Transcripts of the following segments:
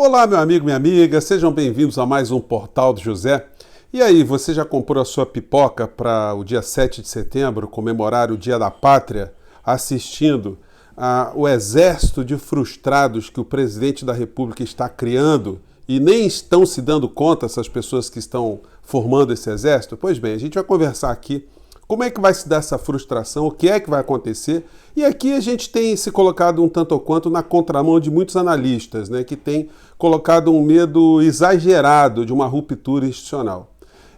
Olá, meu amigo, minha amiga, sejam bem-vindos a mais um Portal do José. E aí, você já comprou a sua pipoca para o dia 7 de setembro, comemorar o Dia da Pátria, assistindo o exército de frustrados que o presidente da República está criando e nem estão se dando conta, essas pessoas que estão formando esse exército? Pois bem, a gente vai conversar aqui como é que vai se dar essa frustração, o que é que vai acontecer. E aqui a gente tem se colocado um tanto ou quanto na contramão de muitos analistas, né, que têm colocado um medo exagerado de uma ruptura institucional.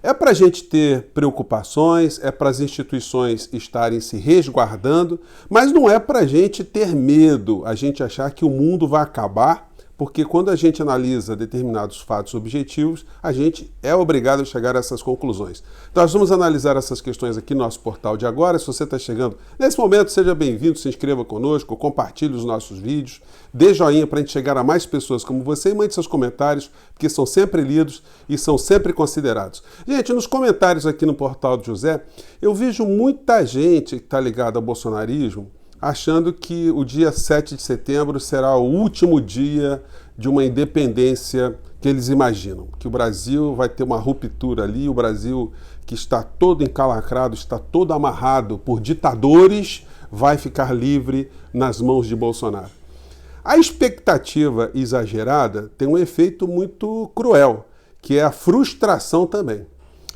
É para a gente ter preocupações, é para as instituições estarem se resguardando, mas não é para a gente ter medo, a gente achar que o mundo vai acabar, porque quando a gente analisa determinados fatos objetivos, a gente é obrigado a chegar a essas conclusões. Então, nós vamos analisar essas questões aqui no nosso portal de agora. Se você está chegando nesse momento, seja bem-vindo, se inscreva conosco, compartilhe os nossos vídeos, dê joinha para a gente chegar a mais pessoas como você e mande seus comentários, porque são sempre lidos e são sempre considerados. Gente, nos comentários aqui no portal do José, eu vejo muita gente que está ligada ao bolsonarismo, achando que o dia 7 de setembro será o último dia de uma independência que eles imaginam, que o Brasil vai ter uma ruptura ali, o Brasil que está todo encalacrado, está todo amarrado por ditadores, vai ficar livre nas mãos de Bolsonaro. A expectativa exagerada tem um efeito muito cruel, que é a frustração também.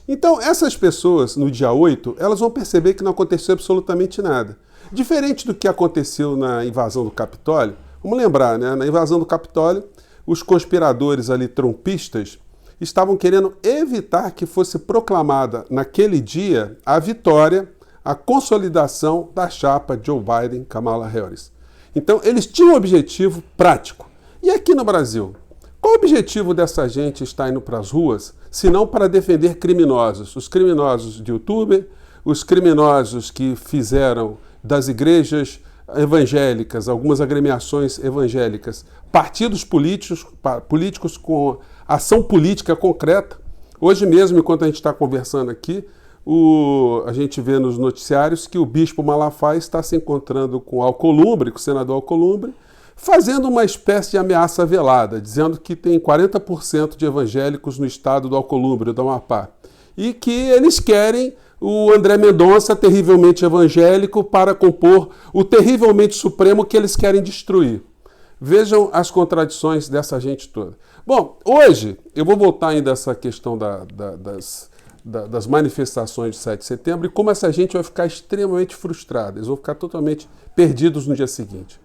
Então, essas pessoas, no dia 8, elas vão perceber que não aconteceu absolutamente nada. Diferente do que aconteceu na invasão do Capitólio, vamos lembrar, né? Na invasão do Capitólio, os conspiradores ali trumpistas estavam querendo evitar que fosse proclamada naquele dia a vitória, a consolidação da chapa Joe Biden-Kamala Harris. Então, eles tinham um objetivo prático. E aqui no Brasil? Qual o objetivo dessa gente estar indo para as ruas, se não para defender criminosos? Os criminosos de YouTube, os criminosos que fizeram das igrejas evangélicas, algumas agremiações evangélicas, partidos políticos com ação política concreta. Hoje mesmo, enquanto a gente está conversando aqui, a gente vê nos noticiários que o bispo Malafaia está se encontrando com Alcolumbre, com o senador Alcolumbre, fazendo uma espécie de ameaça velada, dizendo que tem 40% de evangélicos no estado do Alcolumbre, do Amapá, e que eles querem o André Mendonça, terrivelmente evangélico, para compor o terrivelmente supremo que eles querem destruir. Vejam as contradições dessa gente toda. Bom, hoje eu vou voltar ainda a essa questão das manifestações de 7 de setembro e como essa gente vai ficar extremamente frustrada. Eles vão ficar totalmente perdidos no dia seguinte.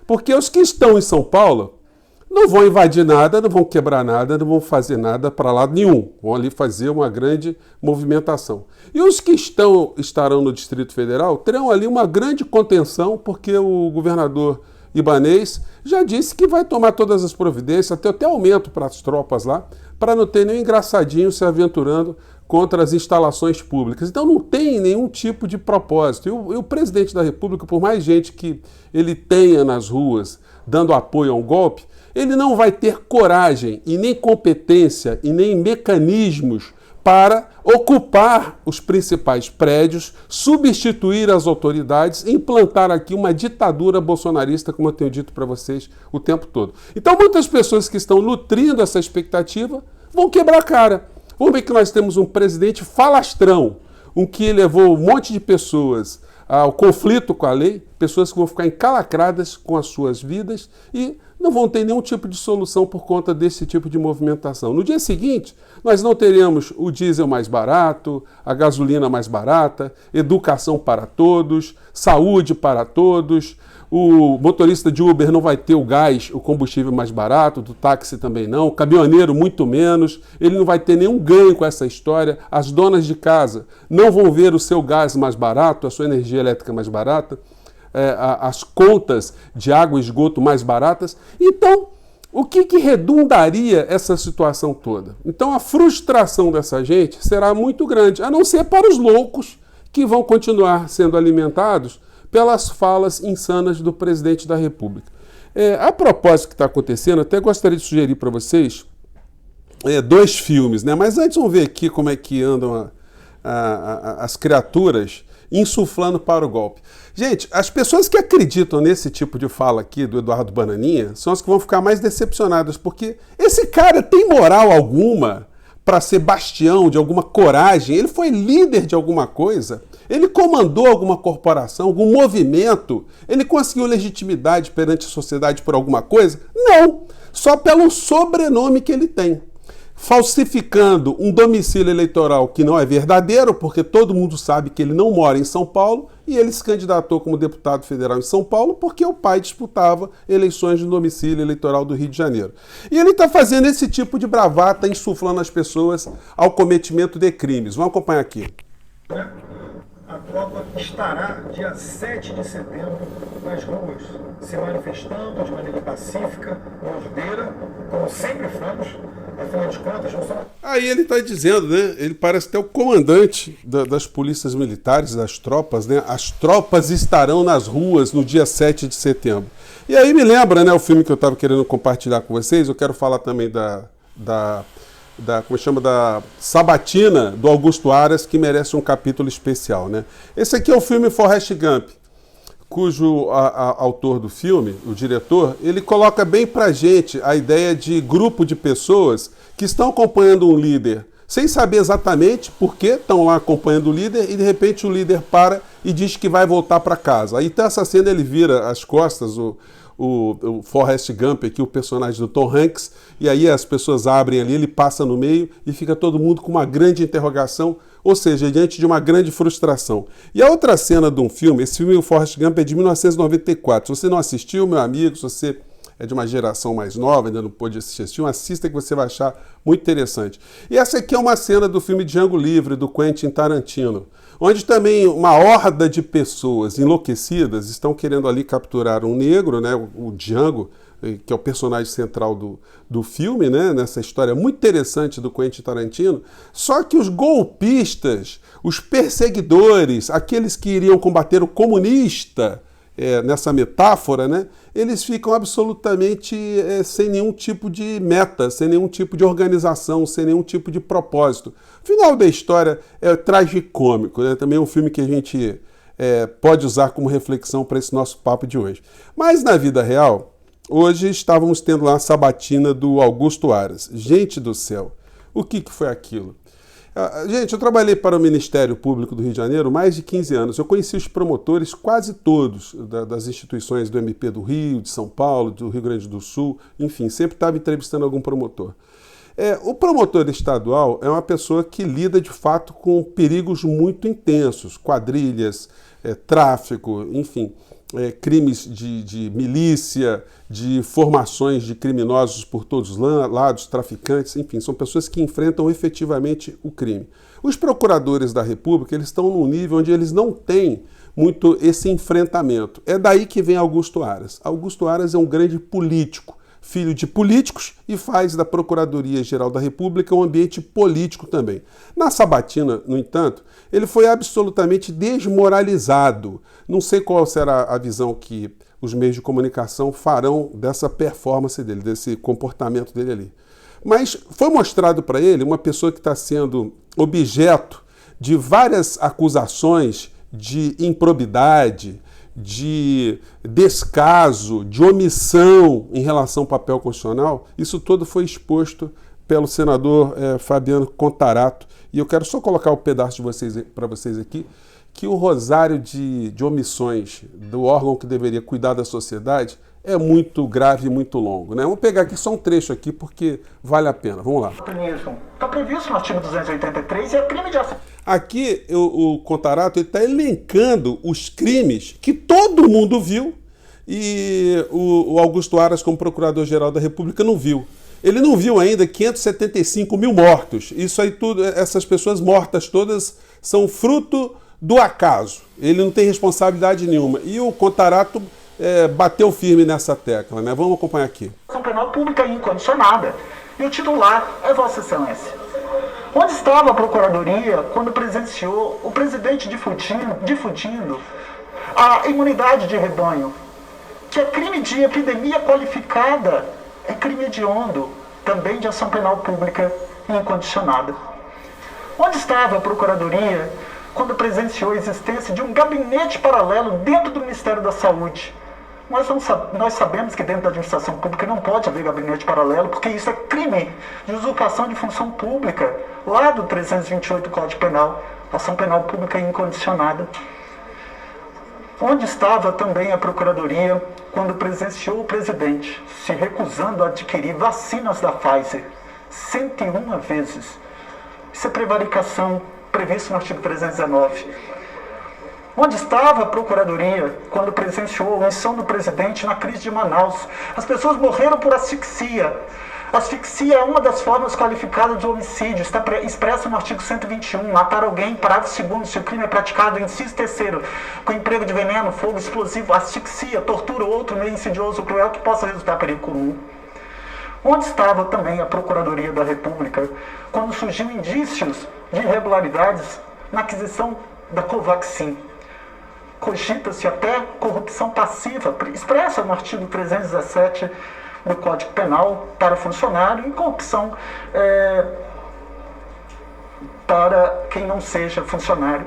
Porque os que estão em São Paulo não vão invadir nada, não vão quebrar nada, não vão fazer nada para lado nenhum. Vão ali fazer uma grande movimentação. E os que estarão no Distrito Federal terão ali uma grande contenção, porque o governador Ibanez já disse que vai tomar todas as providências, até aumento para as tropas lá, para não ter nenhum engraçadinho se aventurando contra as instalações públicas. Então não tem nenhum tipo de propósito. E o presidente da República, por mais gente que ele tenha nas ruas dando apoio a um golpe, ele não vai ter coragem e nem competência e nem mecanismos para ocupar os principais prédios, substituir as autoridades e implantar aqui uma ditadura bolsonarista, como eu tenho dito para vocês o tempo todo. Então muitas pessoas que estão nutrindo essa expectativa vão quebrar a cara. Vamos ver que nós temos um presidente falastrão, um que levou um monte de pessoas ao conflito com a lei, pessoas que vão ficar encalacradas com as suas vidas e não vão ter nenhum tipo de solução por conta desse tipo de movimentação. No dia seguinte, nós não teremos o diesel mais barato, a gasolina mais barata, educação para todos, saúde para todos, o motorista de Uber não vai ter o gás, o combustível mais barato, do táxi também não, o caminhoneiro muito menos, ele não vai ter nenhum ganho com essa história, as donas de casa não vão ver o seu gás mais barato, a sua energia elétrica mais barata, as contas de água e esgoto mais baratas. Então, o que redundaria essa situação toda? Então, a frustração dessa gente será muito grande, a não ser para os loucos que vão continuar sendo alimentados pelas falas insanas do presidente da República. A propósito do que está acontecendo, até gostaria de sugerir para vocês 2 filmes, né? Mas antes vamos ver aqui como é que andam as criaturas insuflando para o golpe. Gente, as pessoas que acreditam nesse tipo de fala aqui do Eduardo Bananinha são as que vão ficar mais decepcionadas, porque esse cara tem moral alguma para ser bastião de alguma coragem? Ele foi líder de alguma coisa? Ele comandou alguma corporação, algum movimento? Ele conseguiu legitimidade perante a sociedade por alguma coisa? Não, só pelo sobrenome que ele tem. Falsificando um domicílio eleitoral que não é verdadeiro, porque todo mundo sabe que ele não mora em São Paulo, e ele se candidatou como deputado federal em São Paulo porque o pai disputava eleições no domicílio eleitoral do Rio de Janeiro. E ele está fazendo esse tipo de bravata, insuflando as pessoas ao cometimento de crimes. Vamos acompanhar aqui. A tropa estará dia 7 de setembro nas ruas, se manifestando de maneira pacífica, ordeira, como sempre fomos. Afinal de contas, não só... Aí ele está dizendo, né? Ele parece até o comandante das polícias militares, das tropas, né? As tropas estarão nas ruas no dia 7 de setembro. E aí me lembra, né, o filme que eu estava querendo compartilhar com vocês. Eu quero falar também como chama, da Sabatina, do Augusto Aras, que merece um capítulo especial, né? Esse aqui é o filme Forrest Gump, cujo autor do filme, o diretor, ele coloca bem pra gente a ideia de grupo de pessoas que estão acompanhando um líder, sem saber exatamente por que estão lá acompanhando o líder, e de repente o líder para e diz que vai voltar para casa. Aí tá essa cena, ele vira as costas, o Forrest Gump aqui, o personagem do Tom Hanks, e aí as pessoas abrem ali, ele passa no meio e fica todo mundo com uma grande interrogação, ou seja, diante de uma grande frustração. E a outra cena de um filme, esse filme, o Forrest Gump, é de 1994. Se você não assistiu, meu amigo, se você é de uma geração mais nova, ainda não pôde assistir esse filme, assista que você vai achar muito interessante. E essa aqui é uma cena do filme Django Livre, do Quentin Tarantino, onde também uma horda de pessoas enlouquecidas estão querendo ali capturar um negro, né, o Django, que é o personagem central do filme, né, nessa história muito interessante do Quentin Tarantino. Só que os golpistas, os perseguidores, aqueles que iriam combater o comunista, nessa metáfora, né, eles ficam absolutamente sem nenhum tipo de meta, sem nenhum tipo de organização, sem nenhum tipo de propósito. O final da história é tragicômico, né? Também é um filme que a gente pode usar como reflexão para esse nosso papo de hoje. Mas na vida real, hoje estávamos tendo lá a sabatina do Augusto Aras. Gente do céu, o que foi aquilo? Gente, eu trabalhei para o Ministério Público do Rio de Janeiro mais de 15 anos. Eu conheci os promotores quase todos das instituições do MP do Rio, de São Paulo, do Rio Grande do Sul, enfim, sempre estava entrevistando algum promotor. O promotor estadual é uma pessoa que lida de fato com perigos muito intensos, quadrilhas, tráfico, enfim, crimes de milícia, de formações de criminosos por todos os lados, traficantes, enfim, são pessoas que enfrentam efetivamente o crime. Os procuradores da República, eles estão num nível onde eles não têm muito esse enfrentamento. É daí que vem Augusto Aras. Augusto Aras é um grande político, filho de políticos, e faz da Procuradoria-Geral da República um ambiente político também. Na sabatina, no entanto, ele foi absolutamente desmoralizado. Não sei qual será a visão que os meios de comunicação farão dessa performance dele, desse comportamento dele ali. Mas foi mostrado para ele uma pessoa que está sendo objeto de várias acusações de improbidade, de descaso, de omissão em relação ao papel constitucional. Isso todo foi exposto pelo senador Fabiano Contarato. E eu quero só colocar um pedaço para vocês aqui, que o rosário de omissões do órgão que deveria cuidar da sociedade é muito grave e muito longo, né? Vamos pegar aqui só um trecho aqui, porque vale a pena. Vamos lá. Está previsto no artigo 283 e é crime de... Aqui o Contarato está elencando os crimes que todo mundo viu e o Augusto Aras, como Procurador-Geral da República, não viu. Ele não viu ainda 575 mil mortos. Isso aí tudo, essas pessoas mortas todas são fruto do acaso. Ele não tem responsabilidade nenhuma. E o Contarato bateu firme nessa tecla, né? Vamos acompanhar aqui. Ação penal pública incondicionada. E o titular é Vossa Excelência. Onde estava a Procuradoria quando presenciou o presidente difundindo a imunidade de rebanho, que é crime de epidemia qualificada, é crime hediondo, também de ação penal pública incondicionada? Onde estava a Procuradoria quando presenciou a existência de um gabinete paralelo dentro do Ministério da Saúde. Nós sabemos que dentro da administração pública não pode haver gabinete paralelo, porque isso é crime de usurpação de função pública, lá do 328 do Código Penal, ação penal pública incondicionada. Onde estava também a Procuradoria quando presenciou o presidente se recusando a adquirir vacinas da Pfizer 101 vezes? Isso é prevaricação previsto no artigo 319. Onde estava a Procuradoria quando presenciou a omissão do presidente na crise de Manaus? As pessoas morreram por asfixia. Asfixia é uma das formas qualificadas de homicídio, está expressa no artigo 121. Matar alguém, parágrafo 2º, se o crime é praticado, inciso 3º, com emprego de veneno, fogo explosivo, asfixia, tortura ou outro meio insidioso ou cruel que possa resultar perigo comum. Onde estava também a Procuradoria da República quando surgiu indícios de irregularidades na aquisição da Covaxin? Cogita-se até corrupção passiva, expressa no artigo 317 do Código Penal para funcionário e corrupção para quem não seja funcionário.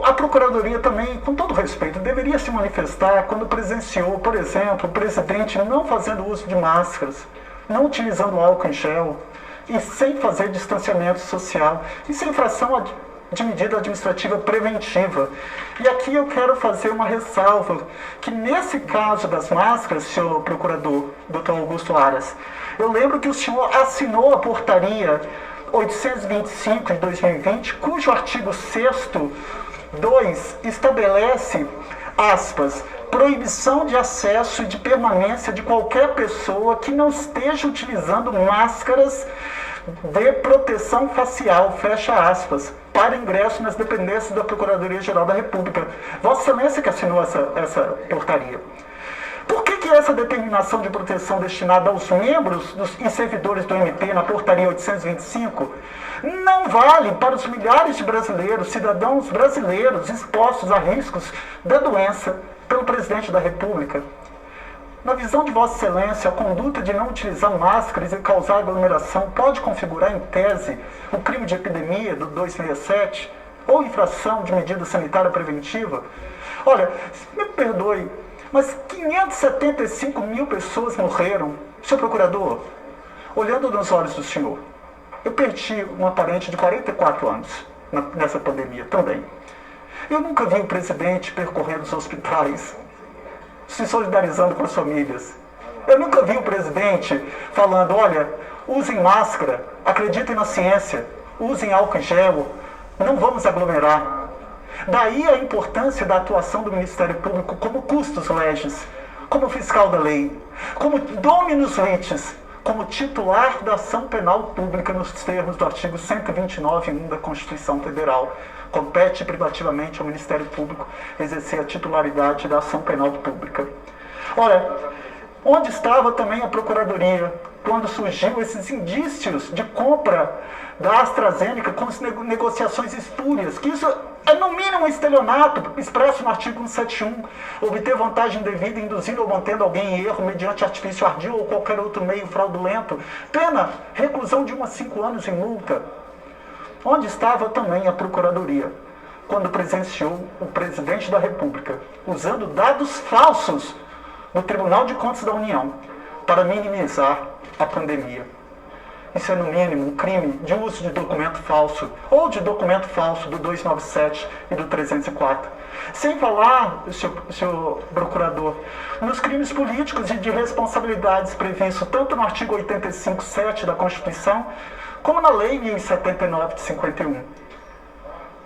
A Procuradoria também, com todo respeito, deveria se manifestar quando presenciou, por exemplo, o presidente não fazendo uso de máscaras, não utilizando álcool em gel e sem fazer distanciamento social. Isso é infração de medida administrativa preventiva. E aqui eu quero fazer uma ressalva, que nesse caso das máscaras, senhor procurador, doutor Augusto Aras, eu lembro que o senhor assinou a portaria 825 de 2020, cujo artigo 6º, 2, estabelece, aspas, proibição de acesso e de permanência de qualquer pessoa que não esteja utilizando máscaras de proteção facial, fecha aspas, para ingresso nas dependências da Procuradoria-Geral da República. Vossa Excelência que assinou essa portaria. Por que essa determinação de proteção destinada aos membros e servidores do MP na portaria 825 não vale para os milhares de brasileiros, cidadãos brasileiros expostos a riscos da doença pelo presidente da República? Na visão de Vossa Excelência, a conduta de não utilizar máscaras e causar aglomeração pode configurar, em tese, o crime de epidemia do 267 ou infração de medida sanitária preventiva? Olha, me perdoe, mas 575 mil pessoas morreram. Senhor procurador, olhando nos olhos do senhor, eu perdi uma parente de 44 anos nessa pandemia também. Eu nunca vi o presidente percorrendo os hospitais, se solidarizando com as famílias. Eu nunca vi o presidente falando, olha, usem máscara, acreditem na ciência, usem álcool em gel, não vamos aglomerar. Daí a importância da atuação do Ministério Público como custos legis, como fiscal da lei, como dominus litis, como titular da ação penal pública nos termos do artigo 129.1 da Constituição Federal. Compete privativamente ao Ministério Público exercer a titularidade da ação penal pública. Ora, onde estava também a Procuradoria quando surgiu esses indícios de compra da AstraZeneca com as negociações espúrias, que isso é no mínimo um estelionato, expresso no artigo 171, obter vantagem indevida, induzindo ou mantendo alguém em erro mediante artifício ardil ou qualquer outro meio fraudulento, pena, reclusão de 1 a 5 anos em multa. Onde estava também a Procuradoria quando presenciou o presidente da República usando dados falsos no Tribunal de Contas da União para minimizar a pandemia? Isso é, no mínimo, um crime de uso de documento falso ou de documento falso do 297 e do 304. Sem falar, senhor procurador, nos crimes políticos e de responsabilidades previstos tanto no artigo 85.7 da Constituição, como na Lei 1079 de 51.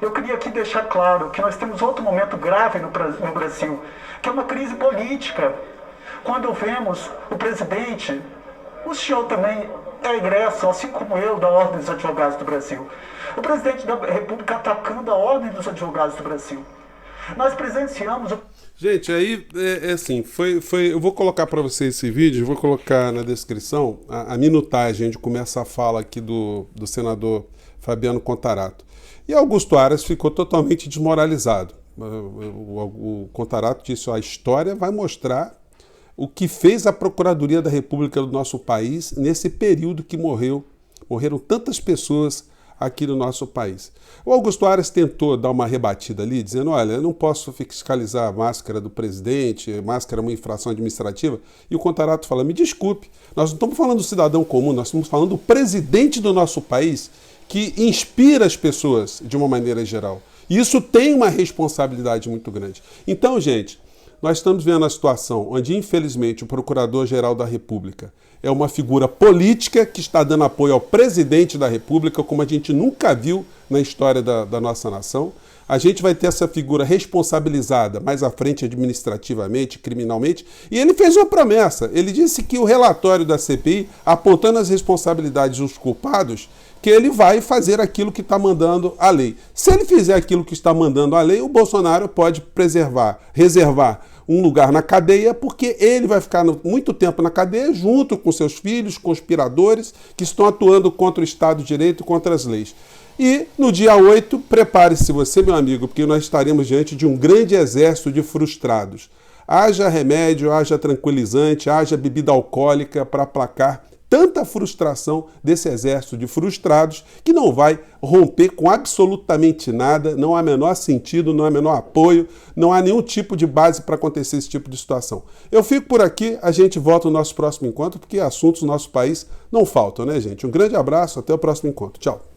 Eu queria aqui deixar claro que nós temos outro momento grave no Brasil, que é uma crise política. Quando vemos o presidente, o senhor também é egresso, assim como eu, da Ordem dos Advogados do Brasil. O presidente da República atacando a Ordem dos Advogados do Brasil. Nós presenciamos... Gente, aí assim, eu vou colocar para vocês esse vídeo, vou colocar na descrição a minutagem de como essa fala aqui do senador Fabiano Contarato. E Augusto Aras ficou totalmente desmoralizado. O Contarato disse, a história vai mostrar o que fez a Procuradoria da República do nosso país nesse período que morreram tantas pessoas aqui no nosso país. O Augusto Aras tentou dar uma rebatida ali, dizendo, olha, eu não posso fiscalizar a máscara do presidente, máscara é uma infração administrativa, e o Contarato fala, me desculpe, nós não estamos falando do cidadão comum, nós estamos falando do presidente do nosso país, que inspira as pessoas de uma maneira geral. E isso tem uma responsabilidade muito grande. Então, gente, nós estamos vendo a situação onde, infelizmente, o Procurador-Geral da República é uma figura política que está dando apoio ao presidente da República, como a gente nunca viu na história da nossa nação. A gente vai ter essa figura responsabilizada mais à frente administrativamente, criminalmente, e ele fez uma promessa. Ele disse que o relatório da CPI, apontando as responsabilidades dos culpados, que ele vai fazer aquilo que está mandando a lei. Se ele fizer aquilo que está mandando a lei, o Bolsonaro pode reservar um lugar na cadeia, porque ele vai ficar muito tempo na cadeia junto com seus filhos, conspiradores, que estão atuando contra o Estado de Direito, contra as leis. E no dia 8, prepare-se você, meu amigo, porque nós estaremos diante de um grande exército de frustrados. Haja remédio, haja tranquilizante, haja bebida alcoólica para aplacar tanta frustração desse exército de frustrados que não vai romper com absolutamente nada, não há menor sentido, não há menor apoio, não há nenhum tipo de base para acontecer esse tipo de situação. Eu fico por aqui, a gente volta no nosso próximo encontro, porque assuntos do nosso país não faltam, né, gente? Um grande abraço, até o próximo encontro. Tchau.